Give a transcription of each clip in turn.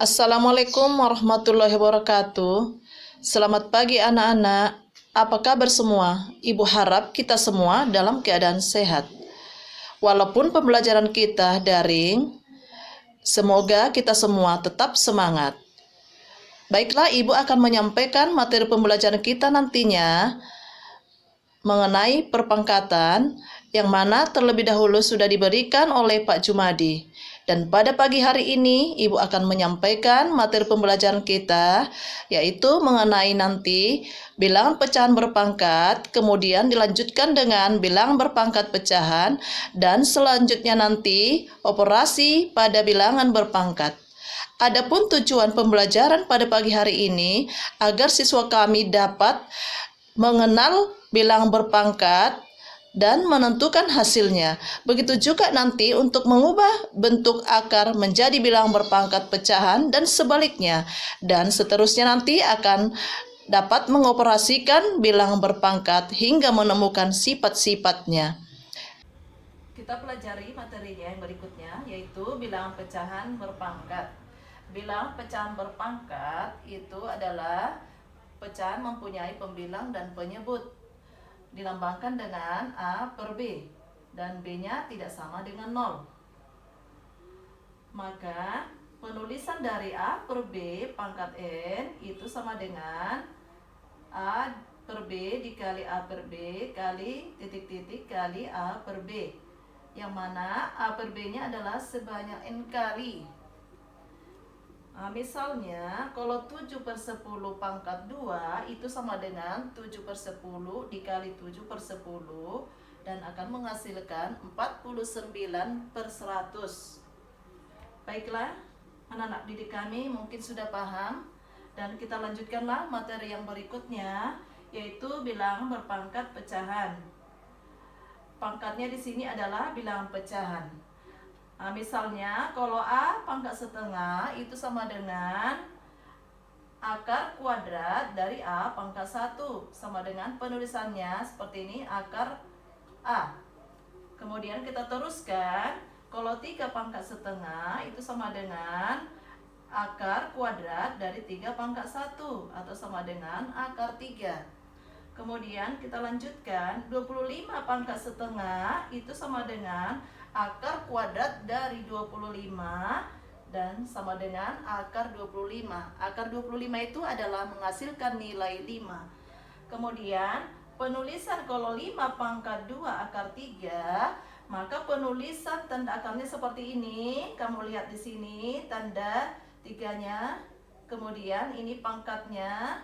Assalamualaikum warahmatullahi wabarakatuh. Selamat pagi anak-anak. Apa kabar semua? Ibu harap kita semua dalam keadaan sehat. Walaupun pembelajaran kita daring, semoga kita semua tetap semangat. Baiklah, Ibu akan menyampaikan materi pembelajaran kita nantinya mengenai perpangkatan yang mana terlebih dahulu sudah diberikan oleh Pak Jumadi. Dan pada pagi hari ini, Ibu akan menyampaikan materi pembelajaran kita, yaitu mengenai nanti bilangan pecahan berpangkat, kemudian dilanjutkan dengan bilangan berpangkat pecahan, dan selanjutnya nanti operasi pada bilangan berpangkat. Adapun tujuan pembelajaran pada pagi hari ini, agar siswa kami dapat mengenal bilangan berpangkat dan menentukan hasilnya. Begitu juga nanti untuk mengubah bentuk akar menjadi bilangan berpangkat pecahan dan sebaliknya. Dan seterusnya nanti akan dapat mengoperasikan bilangan berpangkat hingga menemukan sifat-sifatnya. Kita pelajari materinya yang berikutnya, yaitu bilangan pecahan berpangkat. Bilangan pecahan berpangkat itu adalah pecahan mempunyai pembilang dan penyebut. Dilambangkan dengan A per B, dan B-nya tidak sama dengan 0. Maka penulisan dari A per B pangkat N itu sama dengan A per B dikali A per B kali titik-titik kali A per B, yang mana A per B-nya adalah sebanyak N kali. Nah, misalnya kalau 7/10 pangkat 2 itu sama dengan 7/10 dikali 7/10 dan akan menghasilkan 49/100. Baiklah, anak-anak didik kami mungkin sudah paham, dan kita lanjutkanlah materi yang berikutnya, yaitu bilangan berpangkat pecahan. Pangkatnya di sini adalah bilangan pecahan. Nah, misalnya kalau A pangkat setengah itu sama dengan akar kuadrat dari A pangkat 1, sama dengan penulisannya seperti ini, akar A. Kemudian kita teruskan, kalau 3 pangkat setengah itu sama dengan akar kuadrat dari 3 pangkat 1 atau sama dengan akar 3. Kemudian kita lanjutkan, 25 pangkat setengah itu sama dengan akar kuadrat dari 25 dan sama dengan akar 25. Akar 25 itu adalah menghasilkan nilai 5. Kemudian penulisan kalau 5 pangkat 2 akar 3, maka penulisan tanda akarnya seperti ini. Kamu lihat di sini tanda 3-nya. Kemudian ini pangkatnya.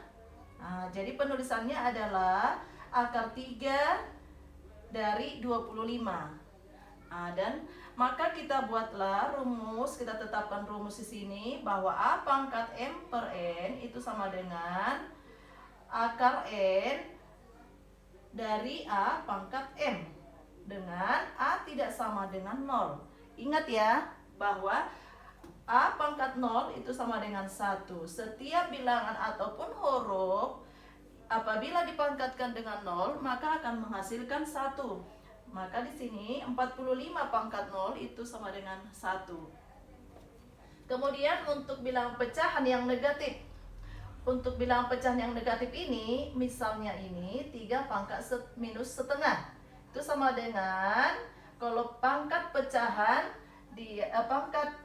Nah, jadi penulisannya adalah akar 3 dari 25. Nah, dan maka kita buatlah rumus, kita tetapkan rumus di sini bahwa A pangkat M per N itu sama dengan akar N dari A pangkat M dengan A tidak sama dengan 0. Ingat ya, bahwa A pangkat 0 itu sama dengan 1. Setiap bilangan ataupun huruf apabila dipangkatkan dengan 0 maka akan menghasilkan 1. Maka di sini 45 pangkat 0 itu sama dengan 1. Kemudian untuk bilangan pecahan yang negatif. Untuk bilangan pecahan yang negatif ini, misalnya ini 3 pangkat minus setengah. Itu sama dengan, kalau pangkat pecahan di pangkat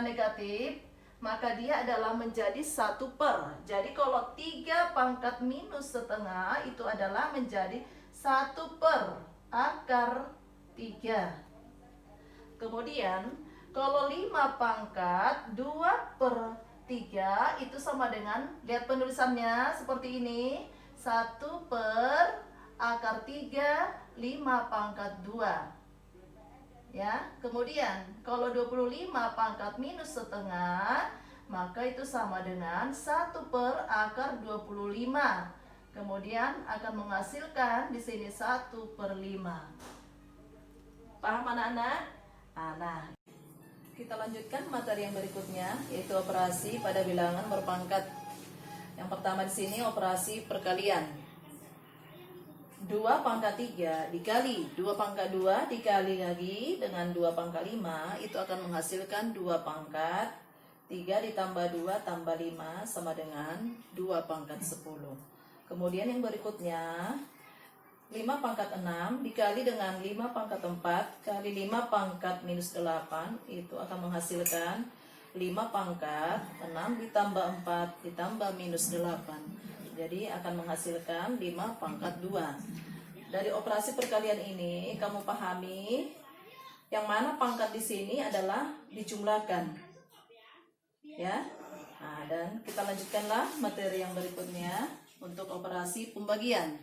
negatif, maka dia adalah menjadi 1 per. Jadi kalau 3 pangkat minus setengah itu adalah menjadi 1 per akar 3. Kemudian kalau 5 pangkat 2 per 3 itu sama dengan, lihat penulisannya seperti ini, 1 per akar 3 5 pangkat 2. Ya, kemudian kalau 25 pangkat minus setengah, maka itu sama dengan 1 per akar 25. Kemudian akan menghasilkan di sini 1 per 5. Paham anak-anak? Nah, kita lanjutkan materi yang berikutnya, yaitu operasi pada bilangan berpangkat. Yang pertama di sini operasi perkalian. 2 pangkat 3 dikali 2 pangkat 2 dikali lagi dengan 2 pangkat 5 itu akan menghasilkan 2 pangkat 3 ditambah 2 tambah 5 sama dengan 2 pangkat 10. Kemudian yang berikutnya 5 pangkat 6 dikali dengan 5 pangkat 4 kali 5 pangkat minus 8 itu akan menghasilkan 5 pangkat 6 ditambah 4 ditambah minus 8. Jadi akan menghasilkan 5 pangkat 2. Dari operasi perkalian ini kamu pahami yang mana pangkat di sini adalah dijumlahkan. Ya. Nah, dan kita lanjutkanlah materi yang berikutnya untuk operasi pembagian.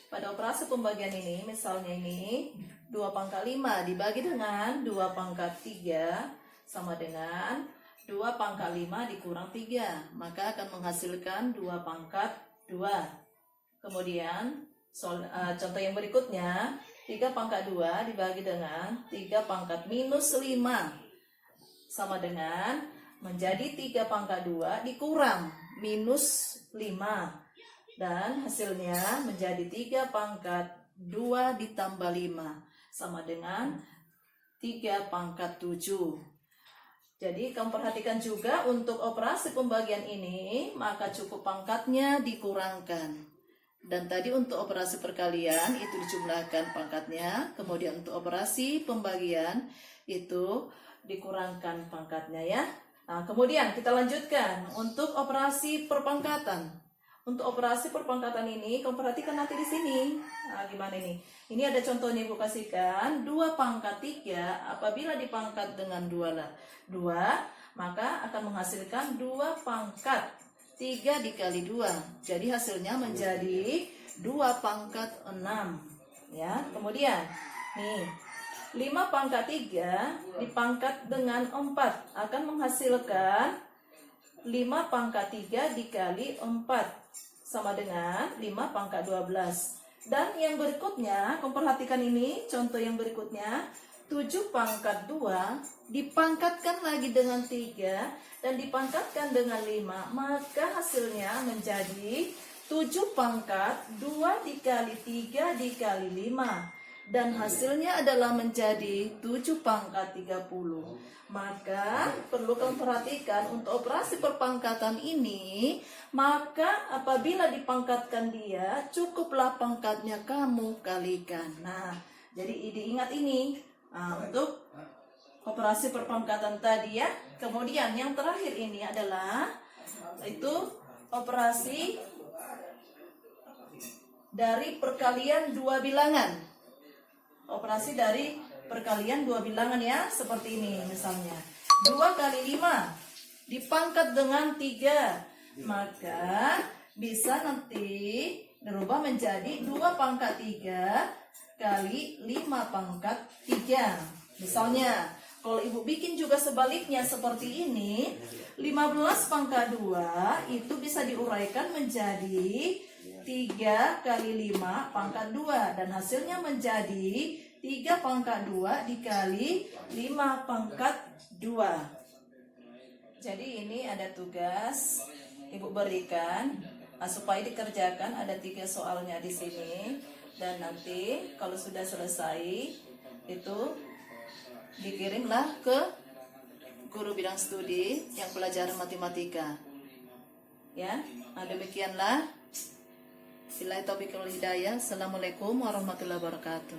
Pada operasi pembagian ini, misalnya ini 2 pangkat 5 dibagi dengan 2 pangkat 3 sama dengan 2 pangkat 5 dikurang 3, maka akan menghasilkan 2 pangkat 2. Kemudian contoh yang berikutnya 3 pangkat 2 dibagi dengan 3 pangkat minus 5 sama dengan menjadi 3 pangkat 2 dikurang minus 5. Dan hasilnya menjadi 3 pangkat 2 ditambah 5 sama dengan 3 pangkat 7. Jadi kamu perhatikan juga untuk operasi pembagian ini, maka cukup pangkatnya dikurangkan. Dan tadi untuk operasi perkalian itu dijumlahkan pangkatnya. Kemudian untuk operasi pembagian itu dikurangkan pangkatnya ya. Nah, kemudian kita lanjutkan untuk operasi perpangkatan. Untuk operasi perpangkatan ini, kamu perhatikan nanti di sini. Nah, gimana ini? Ini ada contohnya Ibu kasihkan. 2 pangkat 3 apabila dipangkat dengan 2, maka akan menghasilkan 2 pangkat 3 dikali 2. Jadi hasilnya menjadi 2 pangkat 6. Ya, kemudian nih 5 pangkat 3 dipangkat dengan 4 akan menghasilkan 5 pangkat 3 dikali 4 sama dengan 5 pangkat 12. Dan yang berikutnya, kamu perhatikan ini, contoh yang berikutnya 7 pangkat 2 dipangkatkan lagi dengan 3 dan dipangkatkan dengan 5, maka hasilnya menjadi 7 pangkat 2 dikali 3 dikali 5. Dan hasilnya adalah menjadi 7 pangkat 30. Maka perlu kamu perhatikan untuk operasi perpangkatan ini, maka apabila dipangkatkan dia, cukuplah pangkatnya kamu kalikan. Nah, jadi diingat ini untuk operasi perpangkatan tadi ya. Kemudian yang terakhir ini adalah itu operasi dari perkalian 2 bilangan. Operasi dari perkalian 2 bilangan ya, seperti ini misalnya 2 kali 5 dipangkat dengan 3, maka bisa nanti berubah menjadi 2 pangkat 3 kali 5 pangkat 3. Misalnya kalau ibu bikin juga sebaliknya seperti ini, 15 pangkat 2 itu bisa diuraikan menjadi 3 kali 5 pangkat 2. Dan hasilnya menjadi 3 pangkat 2 dikali 5 pangkat 2. Jadi ini ada tugas ibu berikan supaya dikerjakan. Ada 3 soalnya di sini. Dan nanti kalau sudah selesai itu dikirimlah ke guru bidang studi yang pelajaran matematika. Ya, nah demikianlah. Billahi taufiq wal hidayah. Assalamualaikum warahmatullahi wabarakatuh.